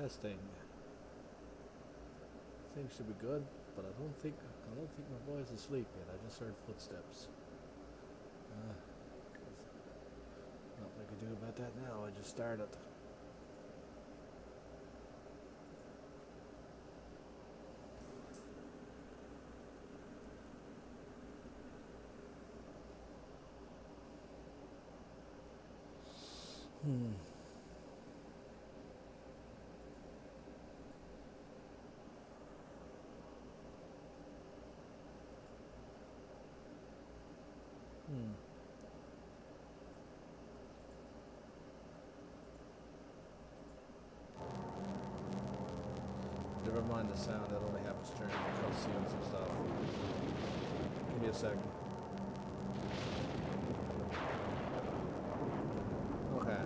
Testing. Things should be good, but I don't think my boy's asleep yet. I just heard footsteps. Nothing I can do about that now. I just started. Hmm. Never mind the sound, that only happens during the cutscenes and stuff. Give me a second. Okay.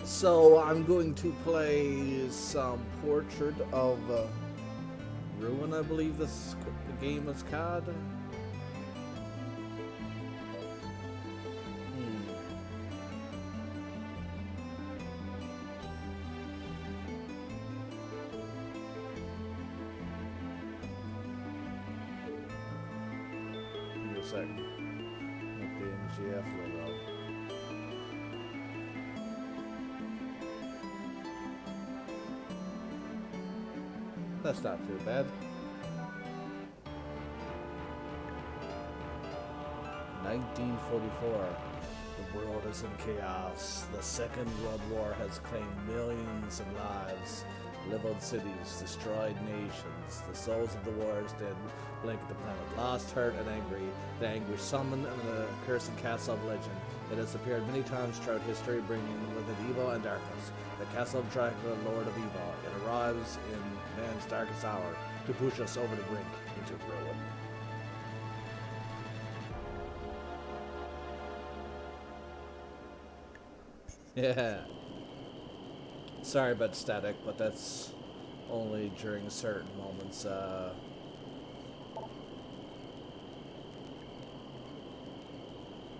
So I'm going to play some Portrait of Ruin, I believe this game is called. Give me a second. Make the NJF logo. That's not too bad. 1944. The world is in chaos. The Second World War has claimed millions of lives, leveled cities, destroyed nations. The souls of the warriors dead blanket the planet. Lost, hurt, and angry. The anguish summoned in the cursed castle of legend. It has appeared many times throughout history, bringing with it evil and darkness. The castle of Dracula, Lord of Evil. It arrives in man's darkest hour to push us over the brink into ruin. Yeah. Sorry about static, but that's only during certain moments.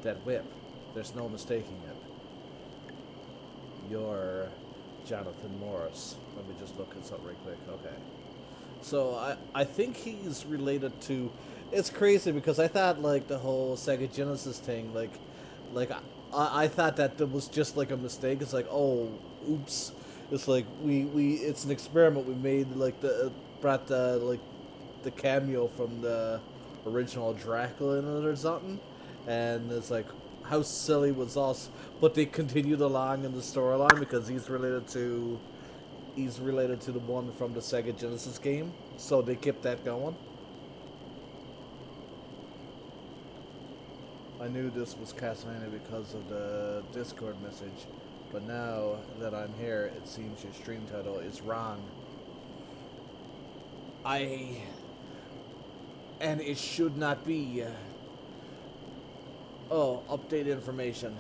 That whip, there's no mistaking it. You're Jonathan Morris. Let me just look at something right quick. Okay. So I think he's related to. It's crazy because I thought like the whole Sega Genesis thing, like I thought that was just like a mistake. It's like, oh, oops. It's like it's an experiment we made. Like brought the cameo from the original Dracula in it or something, and it's like, how silly was us? But they continued along in the storyline because he's related to the one from the Sega Genesis game, so they kept that going. I knew this was Castlevania because of the Discord message, but now that I'm here, it seems your stream title is wrong. And it should not be. Oh, update information.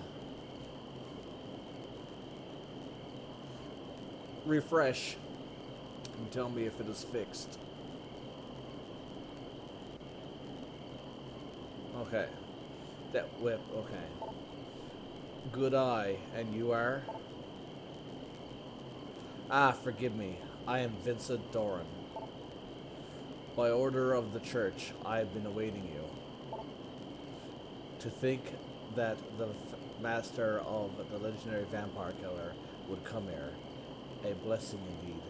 Refresh and tell me if it is fixed. Okay. That whip, okay. Good eye, and you are? Ah, forgive me. I am Vincent Doran. By order of the church, I have been awaiting you. To think that the master of the legendary vampire killer would come here. A blessing indeed.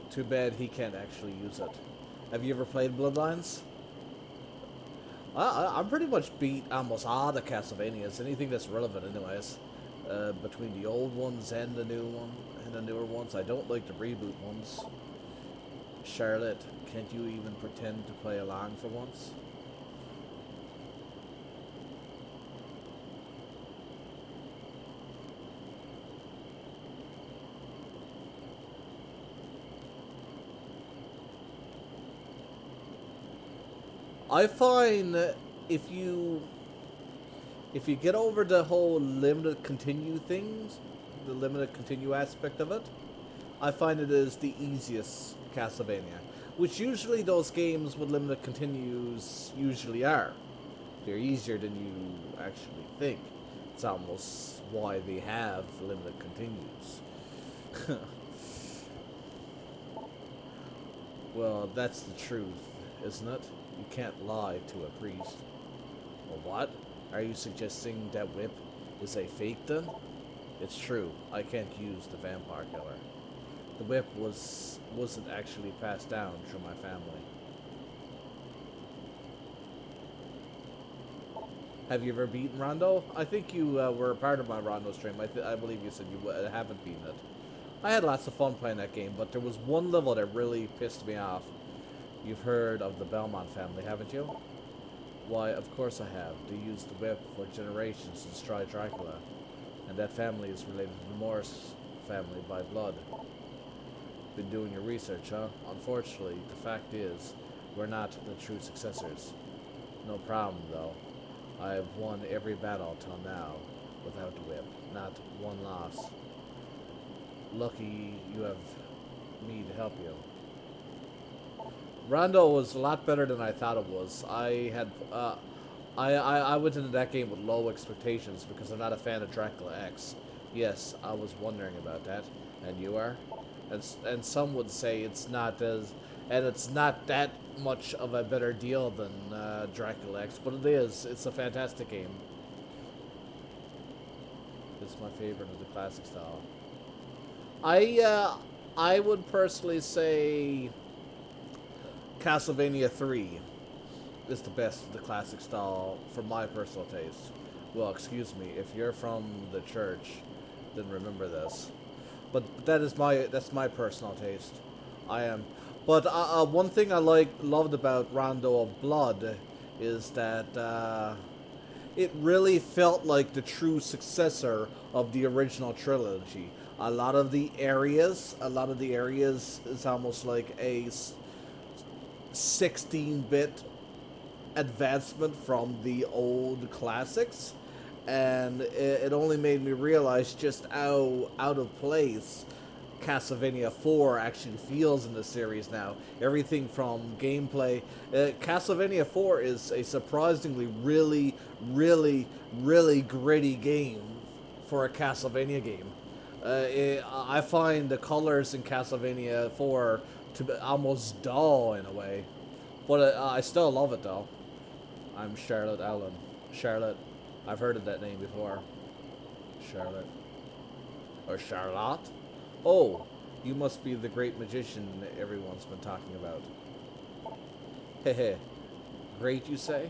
Too bad he can't actually use it. Have you ever played Bloodlines? I'm pretty much beat almost all the Castlevanias, anything that's relevant anyways. Between the old ones and the new one, and the newer ones. I don't like the reboot ones. Charlotte, can't you even pretend to play along for once? I find that if you get over the whole limited continue things, the limited continue aspect of it, I find it is the easiest Castlevania. Which usually those games with limited continues usually are. They're easier than you actually think. It's almost why they have limited continues. Well, that's the truth, isn't it? You can't lie to a priest. Well, what? Are you suggesting that whip is a fake then? It's true. I can't use the vampire killer. The whip wasn't actually passed down through my family. Have you ever beaten Rondo? I think you were a part of my Rondo stream. I believe you said you haven't beaten it. I had lots of fun playing that game, but there was one level that really pissed me off. You've heard of the Belmont family, haven't you? Why, of course I have. They used the whip for generations to destroy Dracula. And that family is related to the Morris family by blood. Been doing your research, huh? Unfortunately, the fact is, we're not the true successors. No problem, though. I have won every battle till now without the whip. Not one loss. Lucky you have me to help you. Rondo was a lot better than I thought it was. I went into that game with low expectations because I'm not a fan of Dracula X. Yes, I was wondering about that. And you are? And some would say it's not that much of a better deal than Dracula X, but it is. It's a fantastic game. It's my favorite of the classic style. I would personally say Castlevania 3 is the best of the classic style for my personal taste. Well, excuse me, if you're from the church, then remember this. But that's my personal taste. I am. But one thing I loved about Rondo of Blood is that it really felt like the true successor of the original trilogy. A lot of the areas is almost like a 16-bit advancement from the old classics, and it only made me realize just how out of place Castlevania 4 actually feels in the series now. Everything from gameplay. Castlevania 4 is a surprisingly really gritty game for a Castlevania game. I find the colors in Castlevania 4 to be almost dull in a way. But I still love it though. I'm Charlotte Allen. Charlotte. I've heard of that name before. Charlotte. Or Charlotte? Oh, you must be the great magician everyone's been talking about. Hehe. Great, you say?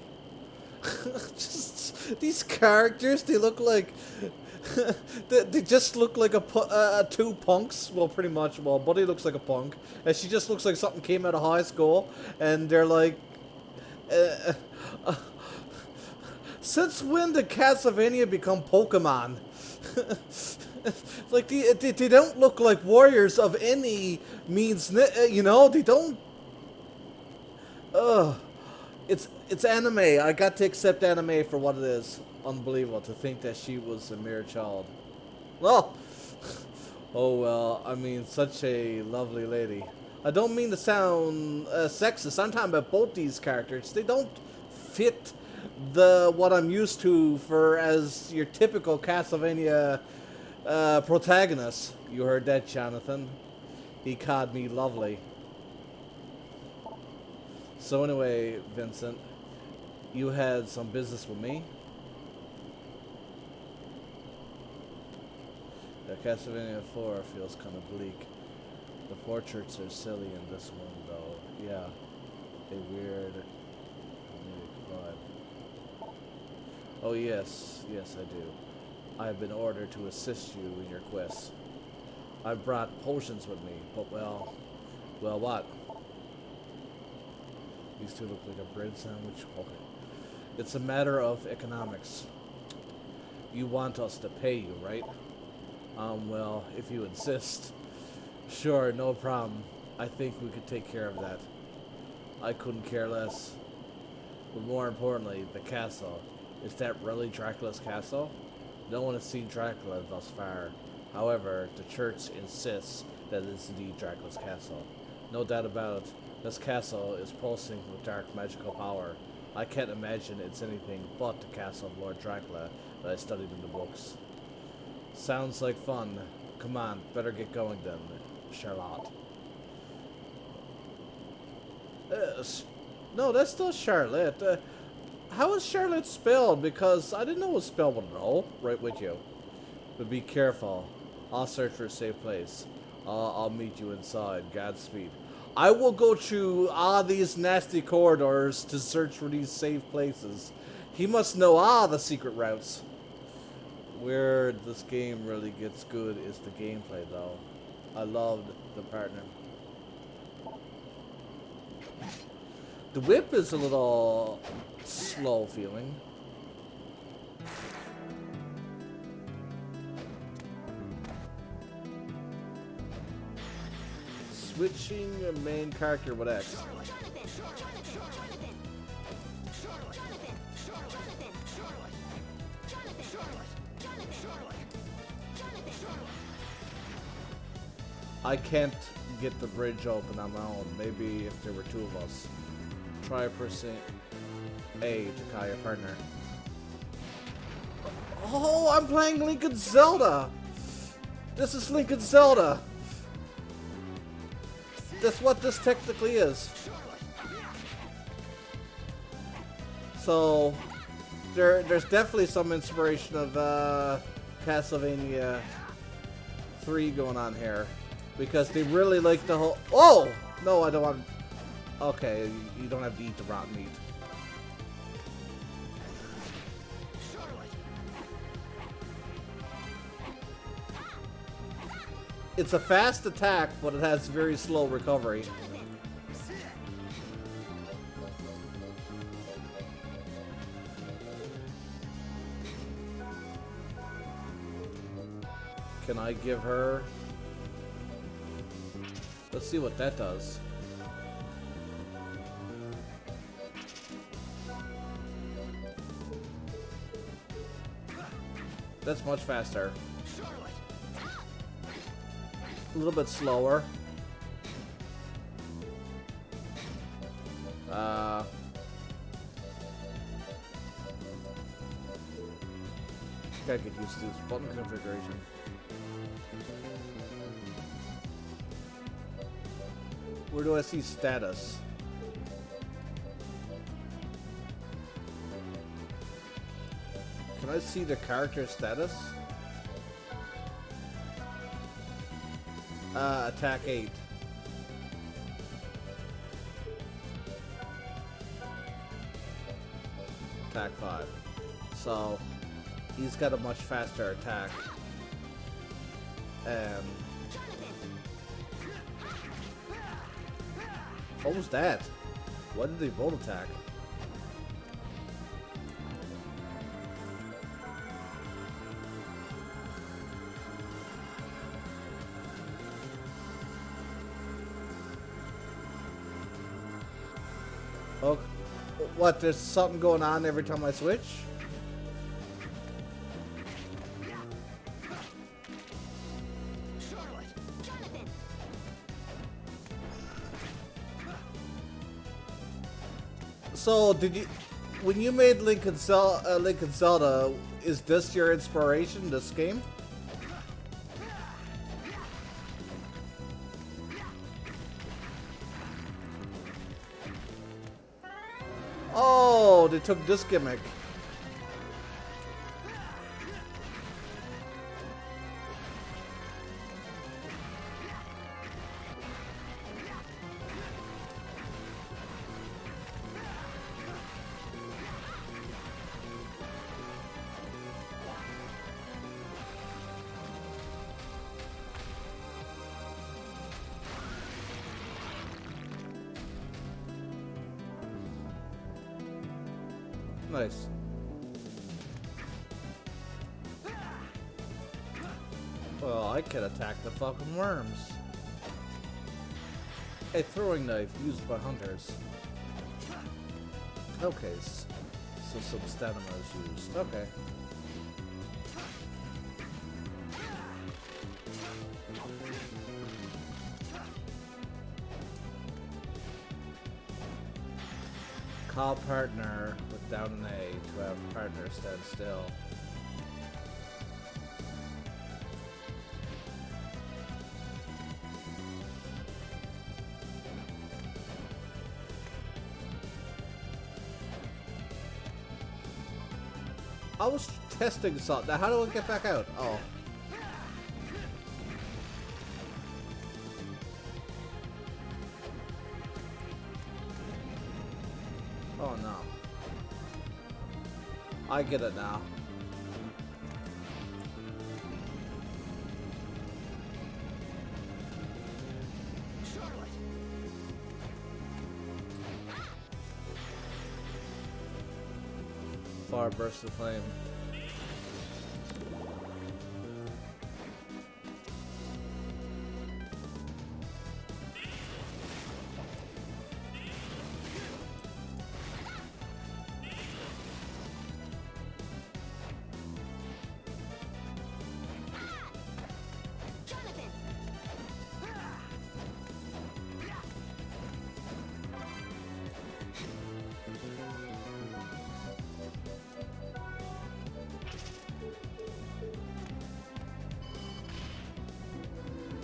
Just these characters, they look like they just look like two punks. Well, pretty much. Well, Buddy looks like a punk, and she just looks like something came out of high school. And they're like, since when did Castlevania become Pokemon? Like they don't look like warriors of any means. You know, they don't. It's anime. I got to accept anime for what it is. Unbelievable to think that she was a mere child. Well, oh well. I mean, such a lovely lady. I don't mean to sound sexist. I'm talking about both these characters. They don't fit what I'm used to for as your typical Castlevania protagonist. You heard that, Jonathan? He called me lovely. So anyway, Vincent, you had some business with me. Castlevania 4 feels kind of bleak. The portraits are silly in this one, though. Yeah, a weird comedic vibe. Oh yes, yes I do. I have been ordered to assist you in your quest. I brought potions with me, but well, what? These two look like a bread sandwich. Okay. It's a matter of economics. You want us to pay you, right? Well, if you insist. Sure, no problem. I think we could take care of that. I couldn't care less. But more importantly, the castle. Is that really Dracula's castle? No one has seen Dracula thus far. However, the church insists that it is indeed Dracula's castle. No doubt about it, this castle is pulsing with dark magical power. I can't imagine it's anything but the castle of Lord Dracula that I studied in the books. Sounds like fun. Come on, better get going then, Charlotte. No, that's still Charlotte. How is Charlotte spelled? Because I didn't know it was spelled with an O. Right with you. But be careful. I'll search for a safe place. I'll meet you inside. Godspeed. I will go through these nasty corridors to search for these safe places. He must know the secret routes. Where this game really gets good is the gameplay, though. I loved the partner. The whip is a little slow feeling. Switching a main character with X. I can't get the bridge open on my own. Maybe if there were two of us. Try pressing A to call your partner. Oh, I'm playing Link and Zelda! This is Link and Zelda! That's what this technically is. So, there's definitely some inspiration of Castlevania 3 going on here. Because they really like the whole... Oh! No, I don't want... Okay, you don't have to eat the rotten meat. It's a fast attack, but it has very slow recovery. Can I give her... Let's see what that does. That's much faster. A little bit slower. Gotta get used to this button configuration. Where do I see status? Can I see the character status? Attack 8. Attack 5. So, he's got a much faster attack. And... what was that? Why did they both attack? Oh, what? There's something going on every time I switch? So, did you, when you made Link and Zelda, is this your inspiration, this game? Oh, they took this gimmick. Nice. Well, I can attack the fucking worms. A throwing knife used by hunters. Okay, so some stamina is used. Okay. Call partner with down an A to have partner stand still. I was testing something. Now, how do I get back out? Oh. Oh no. I get it now. Fire burst of flame.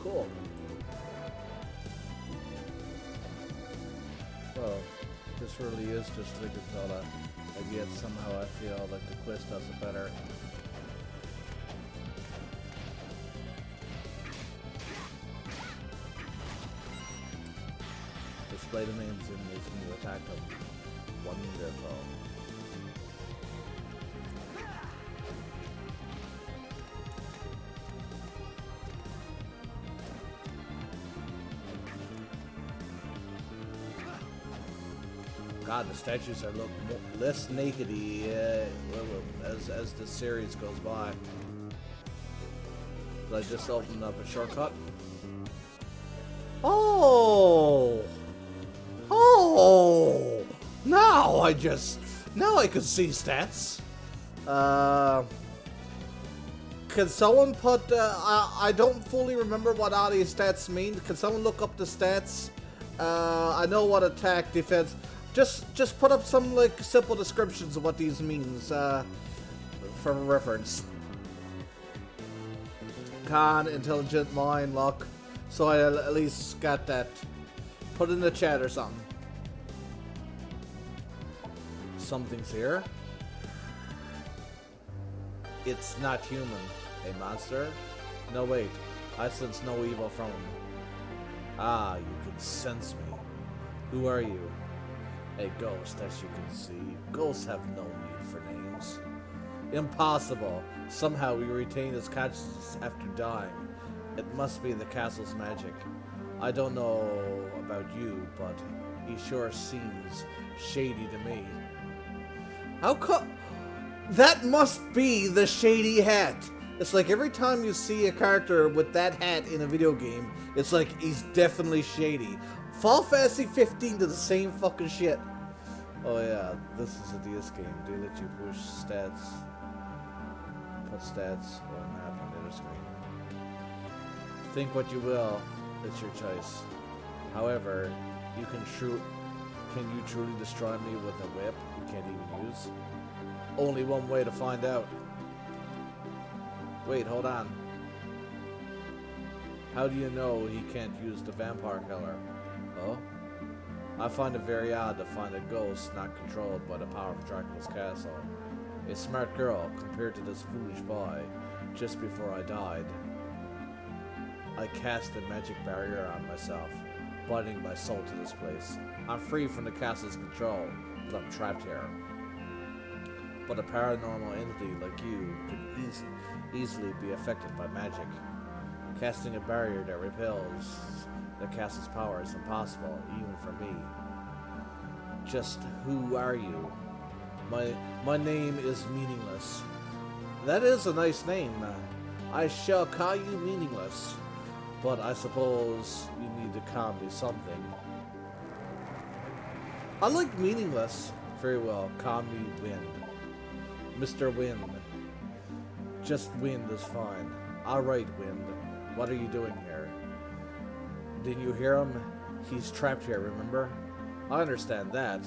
Cool. Well, this really is just like a fella. And yet somehow I feel like the quiz does it better. Display the names in these when you attack them. Wonderful. God, the statues are look less nakedy as the series goes by. Did I just open up a shortcut? Oh! Oh! Now I can see stats. Can someone put? I don't fully remember what all these stats mean. Can someone look up the stats? I know what attack, defense. Just put up some like simple descriptions of what these means for reference. Con, intelligent, mind, luck. So I at least got that. Put in the chat or something. Something's here. It's not human. A monster? No, wait. I sense no evil from him. Ah, you can sense me. Who are you? A ghost, as you can see. Ghosts have no need for names. Impossible. Somehow we retain his consciousness after dying. It must be the castle's magic. I don't know about you, but he sure seems shady to me. How come? That must be the shady hat. It's like every time you see a character with that hat in a video game, it's like he's definitely shady. Fall Fantasy 15 to the same fucking shit. Oh yeah, this is a DS game. Do let you push stats. Put stats or map on the other screen. Think what you will, it's your choice. However, can you truly destroy me with a whip you can't even use? Only one way to find out. Wait, hold on. How do you know he can't use the vampire killer? Oh? I find it very odd to find a ghost not controlled by the power of Dracula's castle. A smart girl compared to this foolish boy. Just before I died, I cast a magic barrier on myself, binding my soul to this place. I'm free from the castle's control, but I'm trapped here. But a paranormal entity like you could easily be affected by magic. Casting a barrier that repels the castle's power is impossible, even for me. Just who are you? My name is Meaningless. That is a nice name. I shall call you Meaningless. But I suppose you need to call me something. I like Meaningless. Very well. Call me Wind. Mr. Wind. Just Wind is fine. Alright, Wind. What are you doing here? Didn't you hear him? He's trapped here, remember? I understand that,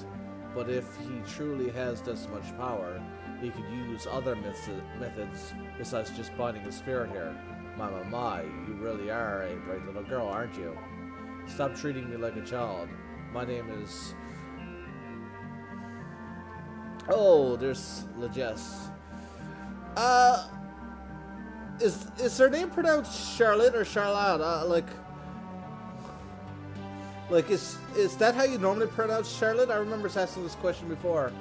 but if he truly has this much power, he could use other methods besides just binding a spirit here. My, you really are a bright little girl, aren't you? Stop treating me like a child. My name is... Oh, there's Legess. Is her name pronounced Charlotte or Charlotte? Like, is that how you normally pronounce Charlotte? I remember asking this question before.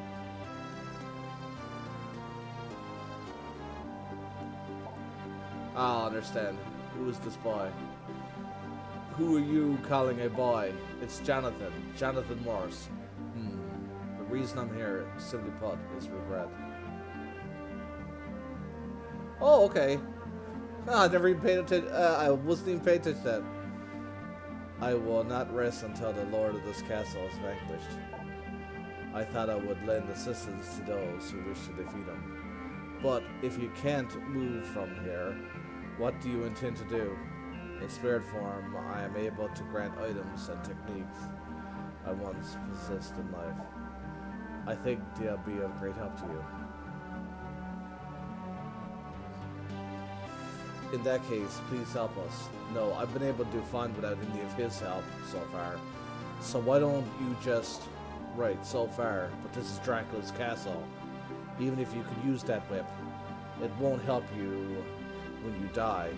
I understand. Who is this boy? Who are you calling a boy? It's Jonathan. Jonathan Morris. The reason I'm here, simply put, is regret. Oh, okay. I never even paid attention. I wasn't even paying attention to that. I will not rest until the lord of this castle is vanquished. I thought I would lend assistance to those who wish to defeat him. But if you can't move from here, what do you intend to do? In spirit form, I am able to grant items and techniques I once possessed in life. I think they'll be of great help to you. In that case, please help us. No, I've been able to do fine without any of his help so far. So why don't you just... Right, so far, but this is Dracula's castle. Even if you could use that whip, it won't help you when you die.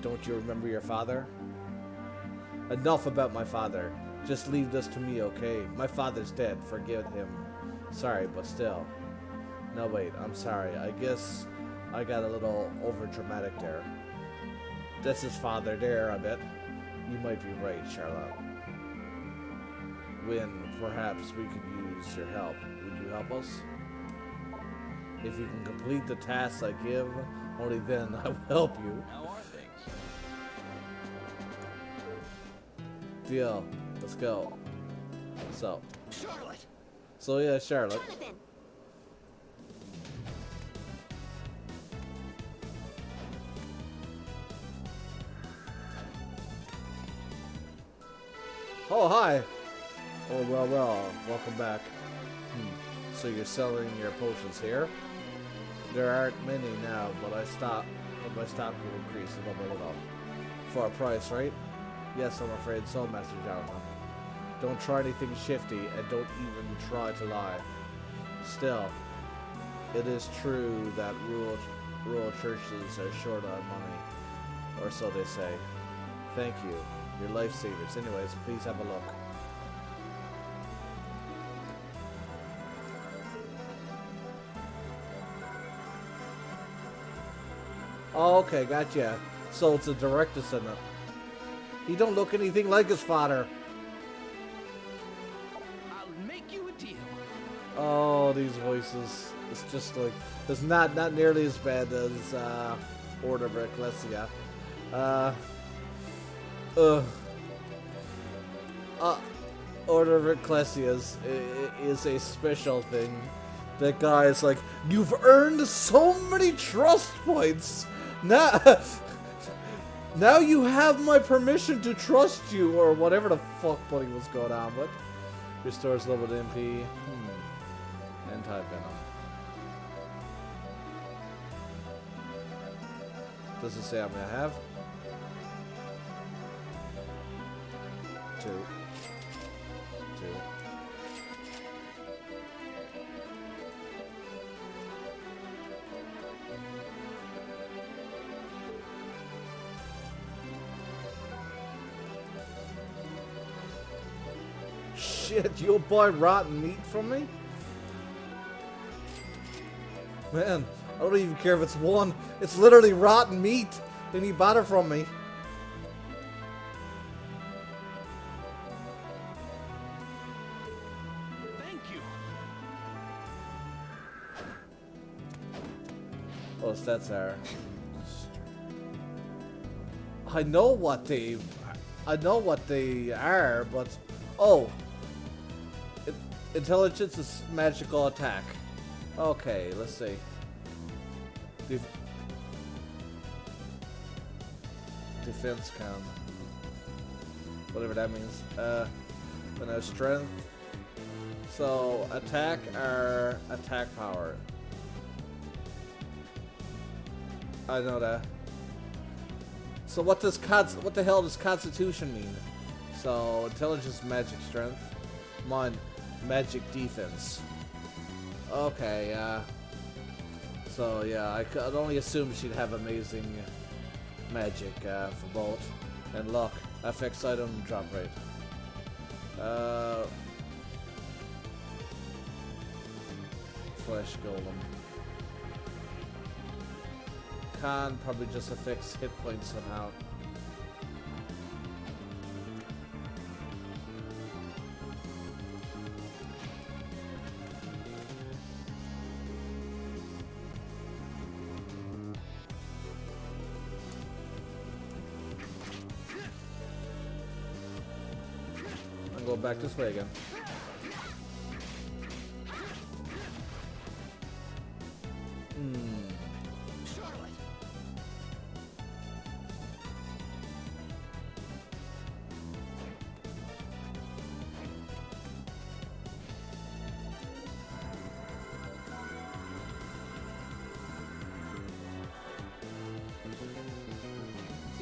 Don't you remember your father? Enough about my father. Just leave this to me, okay? My father's dead. Forgive him. Sorry, but still. No, wait, I'm sorry. I guess I got a little over-dramatic there. That's his father there, I bet. You might be right, Charlotte. When perhaps we could use your help. Would you help us? If you can complete the tasks I give, only then I will help you. How are things? Deal. Let's go. Charlotte! So yeah, Charlotte. Jonathan! Oh, hi. Oh, well. Welcome back. So you're selling your potions here? There aren't many now, but my stock will increase little. For a price, right? Yes, I'm afraid so, Master Jonathan. Don't try anything shifty, and don't even try to lie. Still, it is true that rural churches are short on money, or so they say. Thank you. Your lifesavers. Anyways, please have a look. Oh, okay, gotcha. So it's a direct descendant. He don't look anything like his father. I'll make you a deal. Oh, these voices. It's just like... It's not nearly as bad as Order of Ecclesia. Order of Ecclesia is a special thing. That guy is like, you've earned so many trust points. Now you have my permission to trust you, or whatever the fuck buddy was going on with. Restores level MP. Anti-venom. Does it say how many I have? 2. Shit, you'll buy rotten meat from me? Man, I don't even care if it's one. It's literally rotten meat. And you bought it from me. Thank you. Oh, stats are. I know what they are, but oh, Intelligence is magical attack. Okay, let's see. Defense count. Whatever that means. Then there's strength. So attack or attack power. I know that. So what the hell does Constitution mean? So intelligence, magic, strength. Mine, magic, defense. Okay. So yeah, I could only assume she'd have amazing magic for both, and luck affects item drop rate. Flesh golem. Con probably just affects hit points somehow. I'm going back this way again.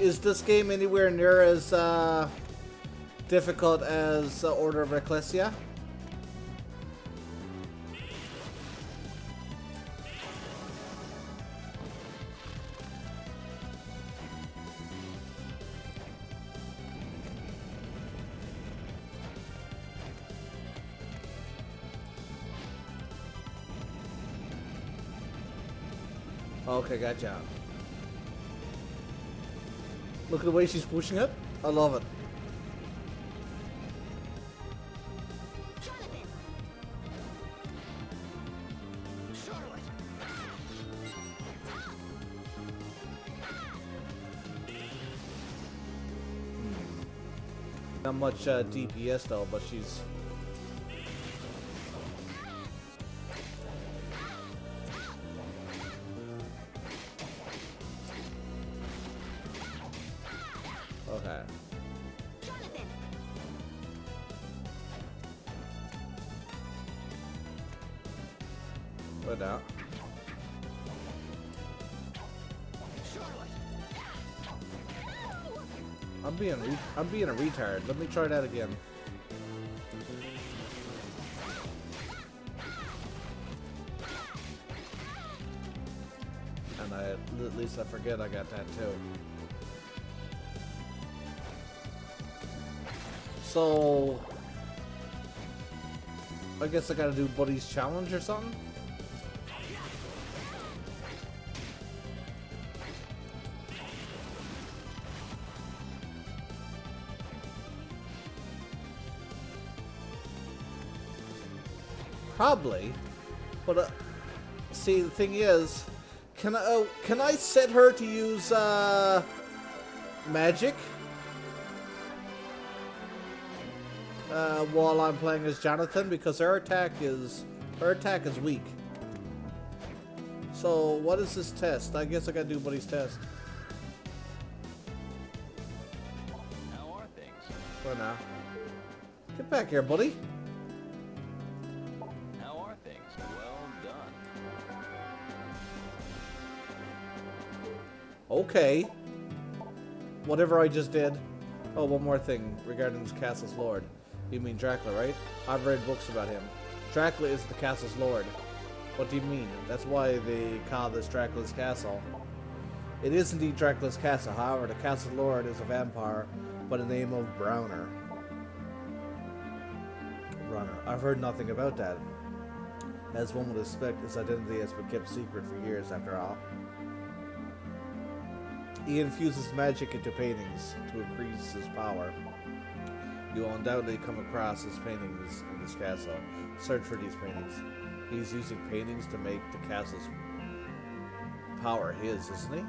Is this game anywhere near as difficult as Order of Ecclesia? Okay, gotcha. Look at the way she's pushing it. I love it. Not much DPS though, but she's... Okay. What now? I'm being a retard. Let me try that again. And at least I forget I got that too. So I guess I gotta do Buddy's challenge or something. Probably, but see, the thing is, can I set her to use magic while I'm playing as Jonathan, because her attack is weak. So what is this test? I guess I gotta do Buddy's test. How are things? For now. Get back here, Buddy. How are things? Well done. Okay. Whatever I just did. Oh, one more thing regarding this castle's lord. You mean Dracula, right? I've read books about him. Dracula is the castle's lord. What do you mean? That's why they call this Dracula's castle. It is indeed Dracula's castle. However, the castle's lord is a vampire by the name of Browner. I've heard nothing about that. As one would expect, his identity has been kept secret for years after all. He infuses magic into paintings to increase his power. You will undoubtedly come across his paintings in this castle. Search for these paintings. He's using paintings to make the castle's power his, isn't he?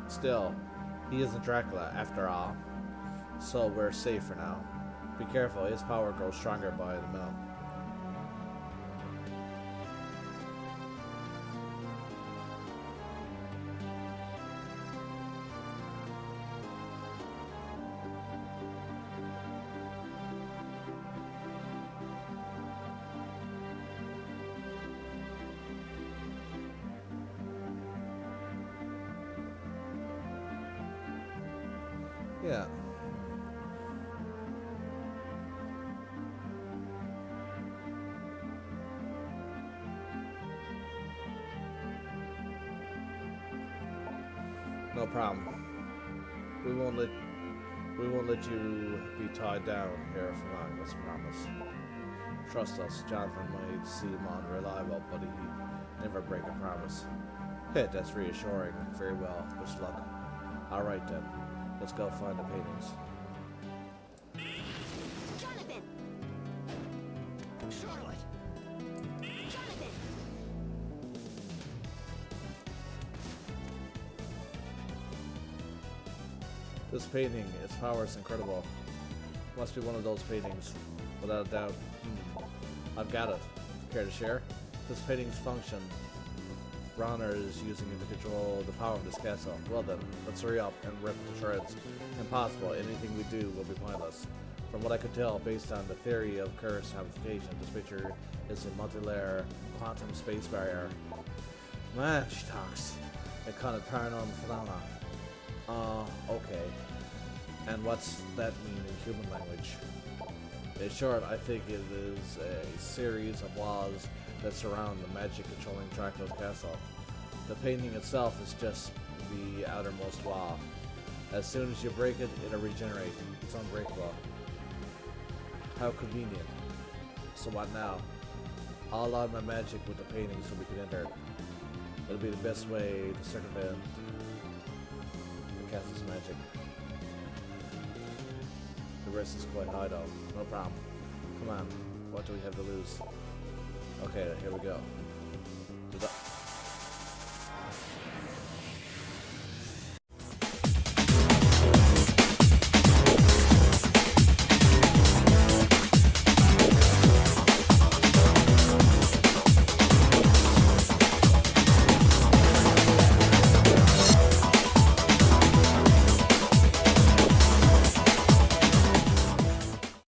Still, he isn't Dracula after all. So we're safe for now. Be careful, his power grows stronger by the minute. Yeah. No problem. We won't let you be tied down here for long, that's a promise. Trust us, Jonathan might seem unreliable, but he never break a promise. Hey, that's reassuring. Very well. Wish luck. Alright then. Let's go find the paintings. Jonathan! Charlotte! Jonathan! This painting, its power is incredible. Must be one of those paintings, without a doubt. I've got it. Care to share? This painting's function. Bronner is using it to control the power of this castle. Well then, let's hurry up and rip it to shreds. Impossible. Anything we do will be pointless. From what I could tell, based on the theory of curse amplification, this picture is a multi-layer quantum space barrier. Man, she talks. They call it paranormal phenomena. Okay. And what's that mean in human language? In short, I think it is a series of laws that surround the magic controlling Dracula's castle. The painting itself is just the outermost law. As soon as you break it, it'll regenerate. It's unbreakable. How convenient. So what now? I'll allow my magic with the painting so we can enter it. It'll be the best way to circumvent the castle's magic. The risk is quite high though. No problem. Come on. What do we have to lose? Okay, here we go.